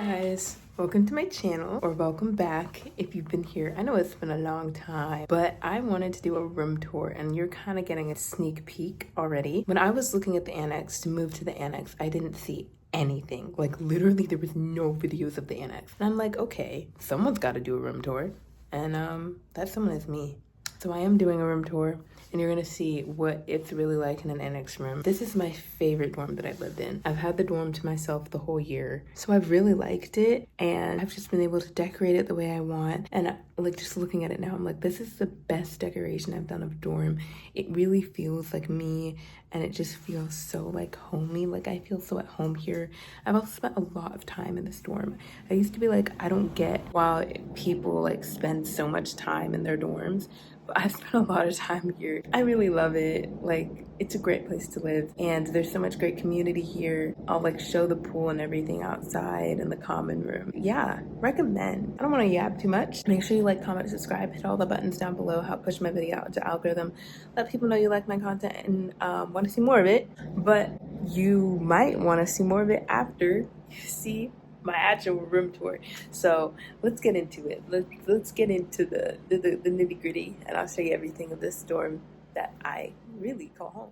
guys, welcome to my channel, or welcome back if you've been here. I know it's been a long time, but I wanted to do a room tour and you're kind of getting a sneak peek already. When I was looking at the annex to move to the annex, I didn't see anything. Like literally there was no videos of the annex. And I'm like, okay, someone's got to do a room tour. And that someone is me. So I am doing a room tour and you're gonna see what it's really like in an annex room. This is my favorite dorm that I've lived in. I've had the dorm to myself the whole year. So I've really liked it and I've just been able to decorate it the way I want. And like just looking at it now, I'm like, this is the best decoration I've done of a dorm. It really feels like me and it just feels so like homey. Like I feel so at home here. I've also spent a lot of time in this dorm. I used to be like, I don't get why people like spend so much time in their dorms. But I've spent a lot of time here. I really love it. Like, it's a great place to live. And there's so much great community here. I'll like show the pool and everything outside and the common room. Yeah, recommend. I don't want to yab too much. Make sure you like, comment, subscribe, hit all the buttons down below, help push my video out to algorithm. Let people know you like my content and want to see more of it. But you might want to see more of it after you see my actual room tour. So let's get into it. Let's get into the nitty gritty, and I'll show you everything of this dorm that I really call home.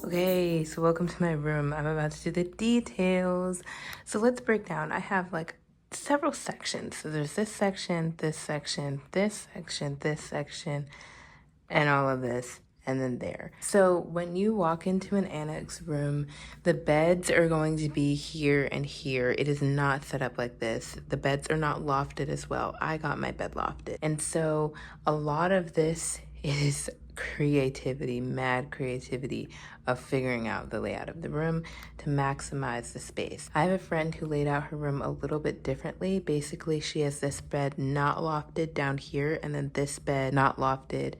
Okay, so welcome to my room. I'm about to do the details. So let's break down. I have like several sections. So there's this section, this section, this section, this section, and all of this, and then there. So when you walk into an annex room, the beds are going to be here and here. It is not set up like this. The beds are not lofted as well. I got my bed lofted. And so a lot of this is creativity, mad creativity of figuring out the layout of the room to maximize the space. I have a friend who laid out her room a little bit differently. Basically, she has this bed not lofted down here and then this bed not lofted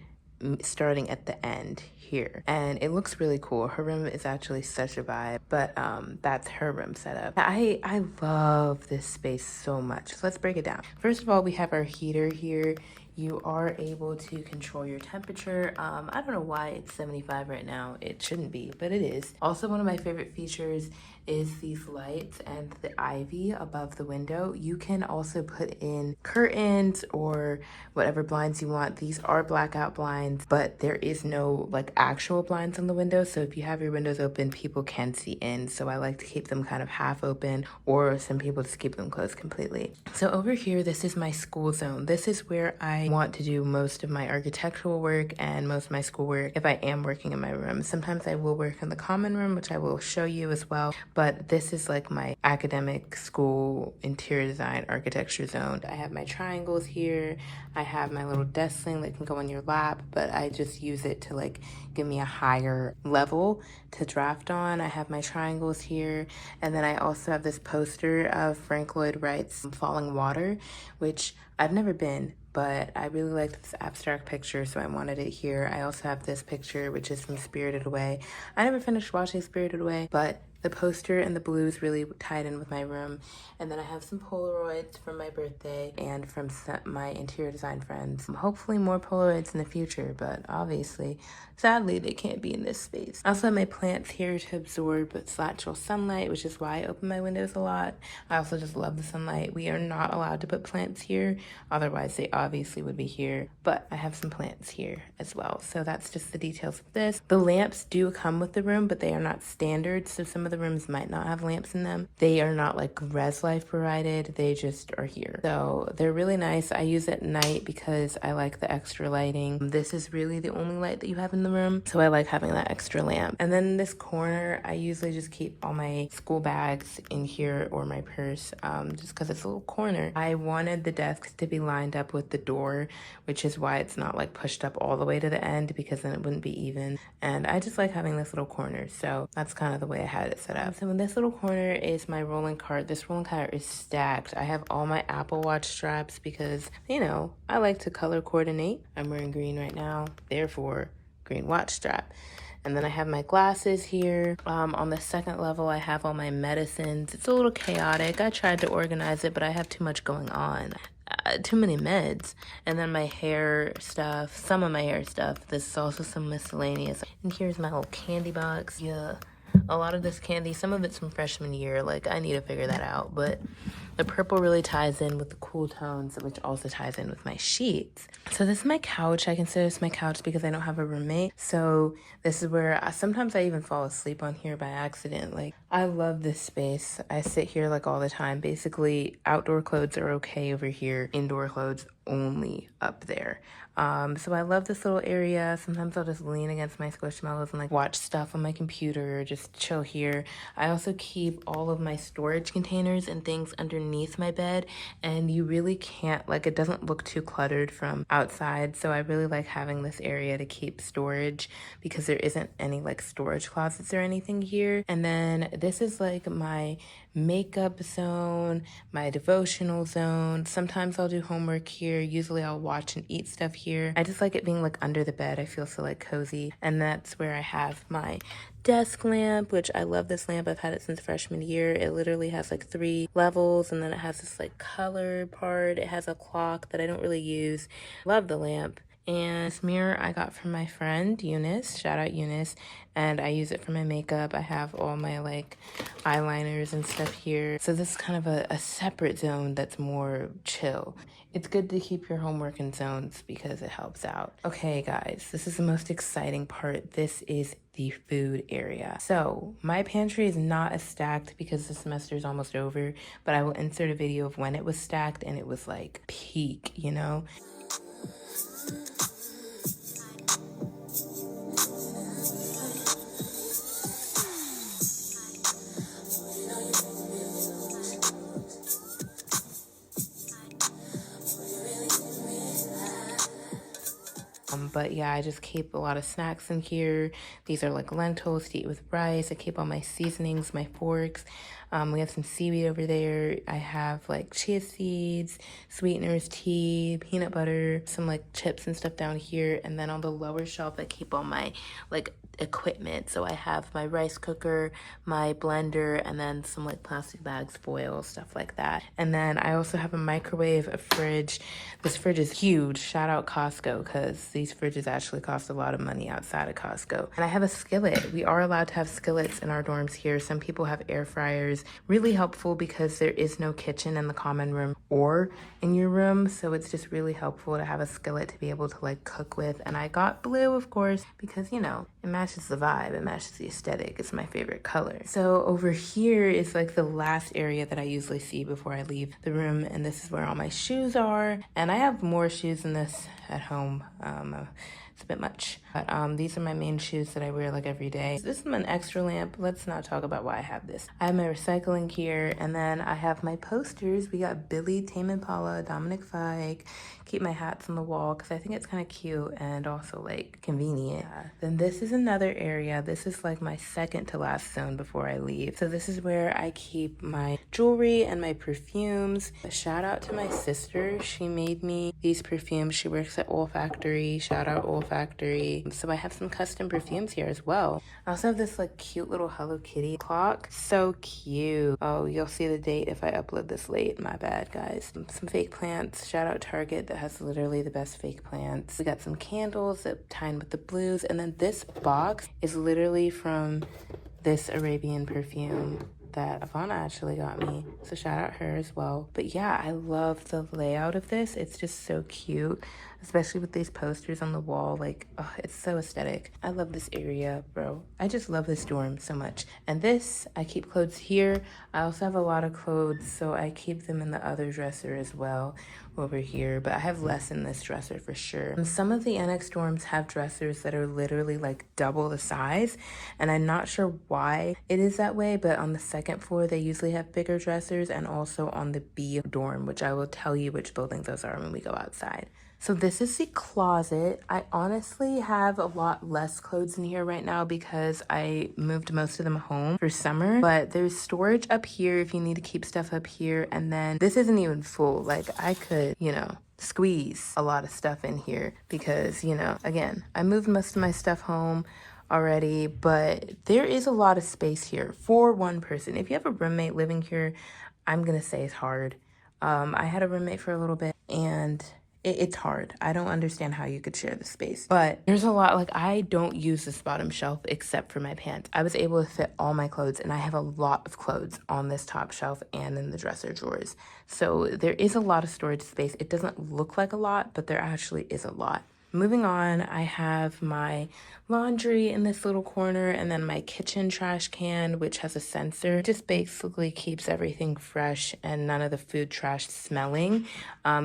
starting at the end here, and it looks really cool. Her room is actually such a vibe, but that's her room setup. I love this space so much. So let's break it down. First of all, we have our heater here. you are able to control your temperature. I don't know why it's 75 right now. It shouldn't be, but it is. Also, one of my favorite features is these lights and the ivy above the window. You can also put in curtains or whatever blinds you want. These are blackout blinds, but there is no like actual blinds on the window. So if you have your windows open, people can see in. So I like to keep them kind of half open, or some people just keep them closed completely. So over here, this is my school zone. This is where I want to do most of my architectural work and most of my schoolwork if I am working in my room. Sometimes I will work in the common room, which I will show you as well. But this is like my academic school interior design architecture zone. I have my triangles here. I have my little desk thing that can go on your lap, but I just use it to like give me a higher level to draft on. I have my triangles here. And then I also have this poster of Frank Lloyd Wright's Falling Water, which I've never been, but I really liked this abstract picture, so I wanted it here. I also have this picture, which is from Spirited Away. I never finished watching Spirited Away, but the poster and the blues really tied in with my room. And then I have some Polaroids from my birthday and from my interior design friends. Hopefully more Polaroids in the future, but obviously, sadly, they can't be in this space. I also have my plants here to absorb natural sunlight, which is why I open my windows a lot. I also just love the sunlight. We are not allowed to put plants here, otherwise they obviously would be here, but I have some plants here as well. So that's just the details of this. The lamps do come with the room, but they are not standard, so some of the rooms might not have lamps in them. They are not like Res Life provided, they just are here. So they're really nice. I use at night because I like the extra lighting. This is really the only light that you have in the room, so I like having that extra lamp. And then in this corner, I usually just keep all my school bags in here or my purse, just because it's a little corner. I wanted the desks to be lined up with the door, which is why it's not like pushed up all the way to the end, because then it wouldn't be even. And I just like having this little corner, so that's kind of the way I had it set up. So in this little corner is my rolling cart. This rolling cart is stacked. I have all my Apple Watch straps because, you know, I like to color coordinate. I'm wearing green right now, therefore green watch strap. And then I have my glasses here. On the second level, I have all my medicines. It's a little chaotic. I tried to organize it, but I have too much going on. Too many meds. And then my hair stuff, some of my hair stuff. This is also some miscellaneous. And here's my little candy box. Yeah, a lot of this candy, some of it's from freshman year. Like, I need to figure that out. But the purple really ties in with the cool tones, which also ties in with my sheets. So this is my couch. I consider this my couch because I don't have a roommate. So this is where sometimes I even fall asleep on here by accident. Like, I love this space. I sit here like all the time. Basically, outdoor clothes are okay over here. Indoor clothes only up there. So I love this little area. Sometimes I'll just lean against my squishmallows and like watch stuff on my computer or just chill here. I also keep all of my storage containers and things underneath my bed, and you really can't, like, it doesn't look too cluttered from outside. So I really like having this area to keep storage because there isn't any like storage closets or anything here. And then this is like my makeup zone, my devotional zone. Sometimes I'll do homework here. Usually I'll watch and eat stuff here. I just like it being like under the bed. I feel so like cozy. And that's where I have my desk lamp, which I love this lamp. I've had it since freshman year. It literally has like 3 levels, and then it has this like color part. It has a clock that I don't really use. Love the lamp. And this mirror I got from my friend Eunice, shout out Eunice, and I use it for my makeup. I have all my like eyeliners and stuff here. So this is kind of a separate zone that's more chill. It's good to keep your homework in zones because it helps out. Okay guys, this is the most exciting part. This is the food area. So my pantry is not as stacked because the semester is almost over, but I will insert a video of when it was stacked and it was like peak, you know? But yeah, I just keep a lot of snacks in here. These are like lentils to eat with rice. I keep all my seasonings, my forks. We have some seaweed over there. I have like chia seeds, sweeteners, tea, peanut butter, some like chips and stuff down here. And then on the lower shelf, I keep all my like equipment. So I have my rice cooker, my blender, and then some like plastic bags, foil, stuff like that. And then I also have a microwave, a fridge. This fridge is huge. Shout out Costco, because these fridges actually cost a lot of money outside of Costco. And I have a skillet. We are allowed to have skillets in our dorms here. Some people have air fryers. Really helpful because there is no kitchen in the common room or in your room. So it's just really helpful to have a skillet to be able to like cook with. And I got blue, of course, because you know, it matches the vibe, it matches the aesthetic. It's my favorite color. So over here is like the last area that I usually see before I leave the room, and this is where all my shoes are. And I have more shoes than this at home. It's a bit much, but these are my main shoes that I wear like every day. This is an extra lamp. Let's not talk about why I have this. I have my recycling here, and then I have my posters. We got Billy, Tame Impala, Dominic Fike. Keep my hats on the wall because I think it's kind of cute and also like convenient. Then this is another area. This is like my second to last zone before I leave. So this is where I keep my jewelry and my perfumes. A shout out to my sister. She made me these perfumes. She works at Olfactory. Shout out Olfactory. So I have some custom perfumes here as well. I also have this like cute little Hello Kitty clock. So cute. Oh, you'll see the date if I upload this late. My bad, guys. Some fake plants. Shout out Target that has literally the best fake plants. We got some candles that tie in with the blues. And then this box is literally from this Arabian perfume that Ivana actually got me. So shout out her as well. But yeah, I love the layout of this. It's just so cute, especially with these posters on the wall. Like, oh, it's so aesthetic. I love this area, bro. I just love this dorm so much. And this, I keep clothes here. I also have a lot of clothes, so I keep them in the other dresser as well over here, but I have less in this dresser for sure. And some of the Annex dorms have dressers that are literally like double the size, and I'm not sure why it is that way, but on the second floor they usually have bigger dressers, and also on the B dorm, which I will tell you which building those are when we go outside. So this is the closet. I honestly have a lot less clothes in here right now because I moved most of them home for summer, but there's storage up here if you need to keep stuff up here. And then this isn't even full. Like I could, you know, squeeze a lot of stuff in here because, you know, again, I moved most of my stuff home already, but there is a lot of space here for one person. If you have a roommate living here, I'm gonna say it's hard. I had a roommate for a little bit, and it's hard. I don't understand how you could share the space, but there's a lot. Like I don't use this bottom shelf except for my pants. I was able to fit all my clothes, and I have a lot of clothes on this top shelf and in the dresser drawers. So there is a lot of storage space. It doesn't look like a lot, but there actually is a lot. Moving on, I have my laundry in this little corner, and then my kitchen trash can, which has a sensor. It just basically keeps everything fresh and none of the food trash smelling,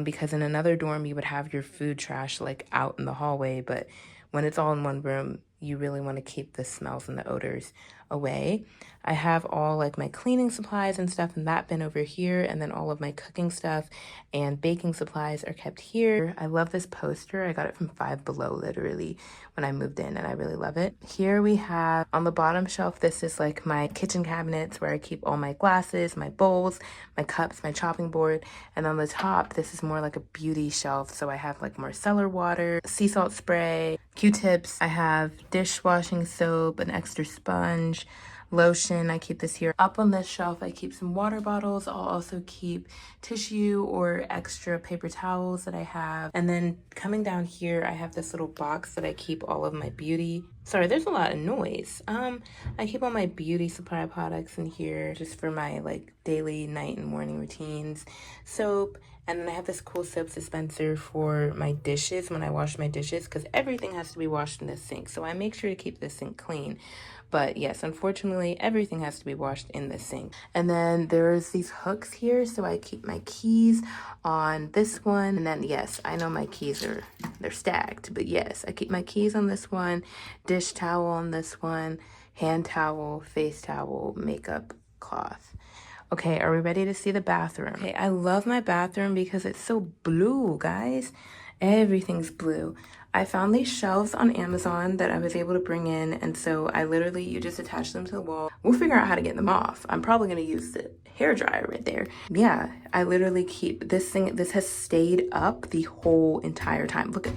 because in another dorm you would have your food trash like out in the hallway, but when it's all in one room, you really want to keep the smells and the odors away. I have all like my cleaning supplies and stuff in that bin over here, and then all of my cooking stuff and baking supplies are kept here. I love this poster. I got it from Five Below literally when I moved in, and I really love it. Here we have on the bottom shelf, this is like my kitchen cabinets where I keep all my glasses, my bowls, my cups, my chopping board. And on the top, this is more like a beauty shelf. So I have like micellar water, sea salt spray, Q-tips. I have dishwashing soap, an extra sponge, lotion. I keep this here. Up on this shelf, I keep some water bottles. I'll also keep tissue or extra paper towels that I have. And then coming down here, I have this little box that I keep all of my beauty. Sorry, there's a lot of noise. I keep all my beauty supply products in here just for my like daily night and morning routines. Soap. And then I have this cool soap dispenser for my dishes when I wash my dishes, because everything has to be washed in this sink. So I make sure to keep this sink clean. But yes, unfortunately, everything has to be washed in this sink. And then there's these hooks here, so I keep my keys on this one. And then yes, I know my keys they're stacked, but yes, I keep my keys on this one, dish towel on this one, hand towel, face towel, makeup cloth. Okay, are we ready to see the bathroom? Okay, I love my bathroom because it's so blue, guys. Everything's blue. I found these shelves on Amazon that I was able to bring in, and so I literally, you just attach them to the wall. We'll figure out how to get them off. I'm probably gonna use the hair dryer right there. Yeah, I literally keep this thing. This has stayed up the whole entire time. Look at,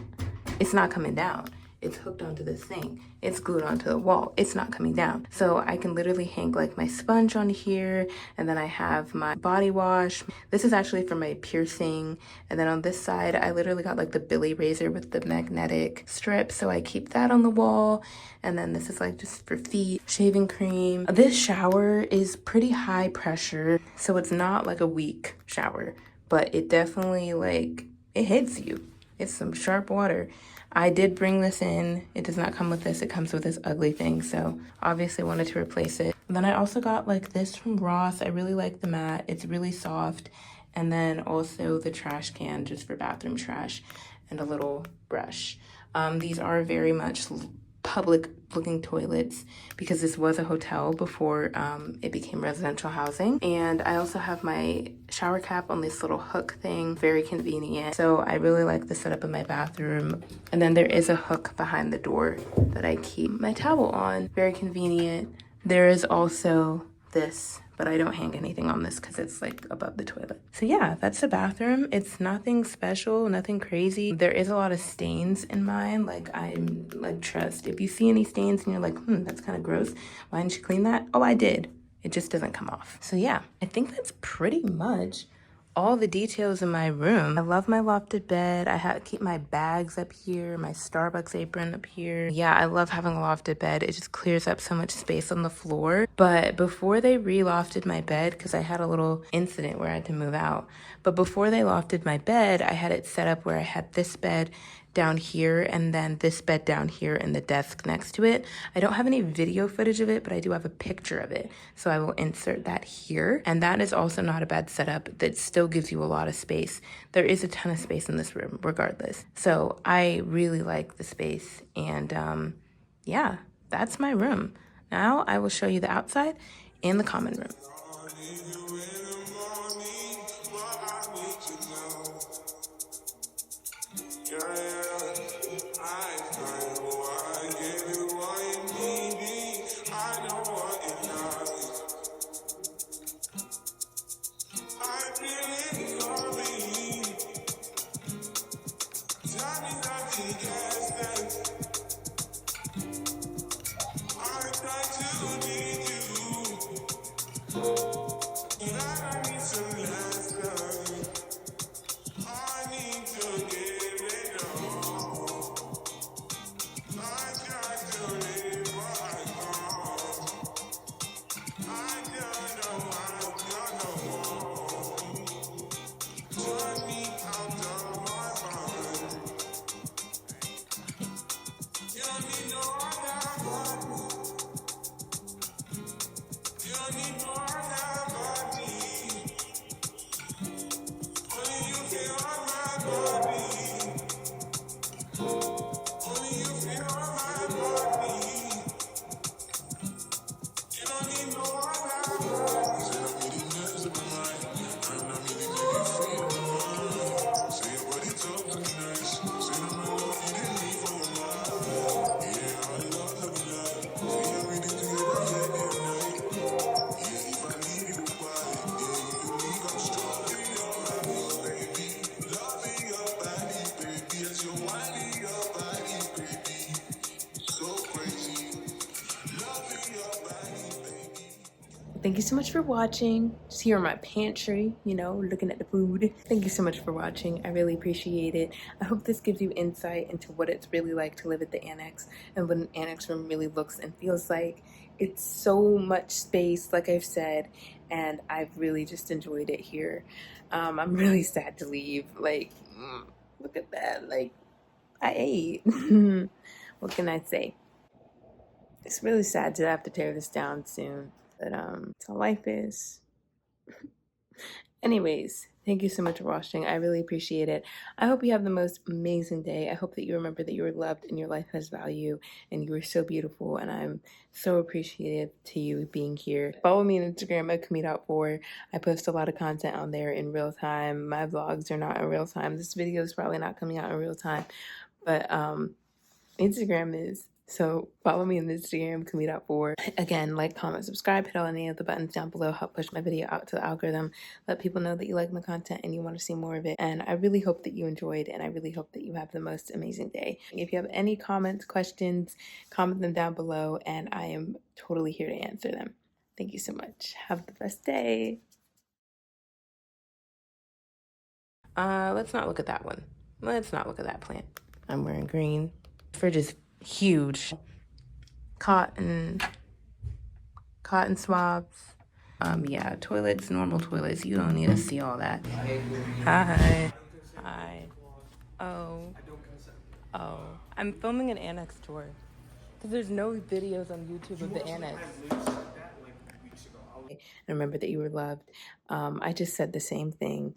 it's not coming down. It's hooked onto this thing. It's glued onto the wall. It's not coming down. So I can literally hang like my sponge on here, and then I have my body wash. This is actually for my piercing. And then on this side, I literally got like the Billy razor with the magnetic strip. So I keep that on the wall. And then this is like just for feet, shaving cream. This shower is pretty high pressure, so it's not like a weak shower, but it definitely like, it hits you. It's some sharp water. I did bring this in. It does not come with this. It comes with this ugly thing. So obviously wanted to replace it. And then I also got like this from Ross. I really like the mat. It's really soft. And then also the trash can just for bathroom trash and a little brush. These are very much public looking toilets because this was a hotel before it became residential housing. And I also have my shower cap on this little hook thing, very convenient. So I really like the setup in my bathroom. And then there is a hook behind the door that I keep my towel on, very convenient. There is also this, but I don't hang anything on this because it's like above the toilet. So yeah, that's the bathroom. It's nothing special, nothing crazy. There is a lot of stains in mine. Like I'm like, trust, if you see any stains and you're like, that's kind of gross, why didn't you clean that? Oh, I did. It just doesn't come off. So yeah, I think that's pretty much all the details in my room. I love my lofted bed. I keep my bags up here, my Starbucks apron up here. Yeah, I love having a lofted bed. It just clears up so much space on the floor. But before they re-lofted my bed, because I had a little incident where I had to move out, but before they lofted my bed, I had it set up where I had this bed down here and then this bed down here and the desk next to it. I don't have any video footage of it, but I do have a picture of it. So I will insert that here. And that is also not a bad setup. That still gives you a lot of space. There is a ton of space in this room regardless. So I really like the space. And yeah, that's my room. Now I will show you the outside and the common room. Thank you so much for watching. Just here in my pantry, you know, looking at the food. Thank you so much for watching. I really appreciate it. I hope this gives you insight into what it's really like to live at the Annex and what an Annex room really looks and feels like. It's so much space, like I've said, and I've really just enjoyed it here. I'm really sad to leave. Like, look at that. Like, I ate. What can I say? It's really sad to have to tear this down soon. But that's how life is. Anyways, Thank you so much for watching. I really appreciate it. I hope you have the most amazing day. I hope that you remember that you are loved and your life has value and you are so beautiful. And I'm so appreciative to you being here. Follow me on Instagram at Commute4. I post a lot of content on there in real time. My vlogs are not in real time. This video is probably not coming out in real time, but Instagram is. So follow me on Instagram, Commute4. Again, like, comment, subscribe, hit all any of the buttons down below, help push my video out to the algorithm, let people know that you like my content and you want to see more of it. And I really hope that you enjoyed, and I really hope that you have the most amazing day. If you have any comments, questions, comment them down below, and I am totally here to answer them. Thank you so much. Have the best day. Let's not look at that one. Let's not look at that plant. I'm wearing green. Fridge is huge. Cotton swabs. Yeah, toilets, normal toilets. You don't need to see all that. Hi. Hi. Oh. I'm filming an Annex tour. Because there's no videos on YouTube of the Annex. And remember that you were loved. I just said the same thing.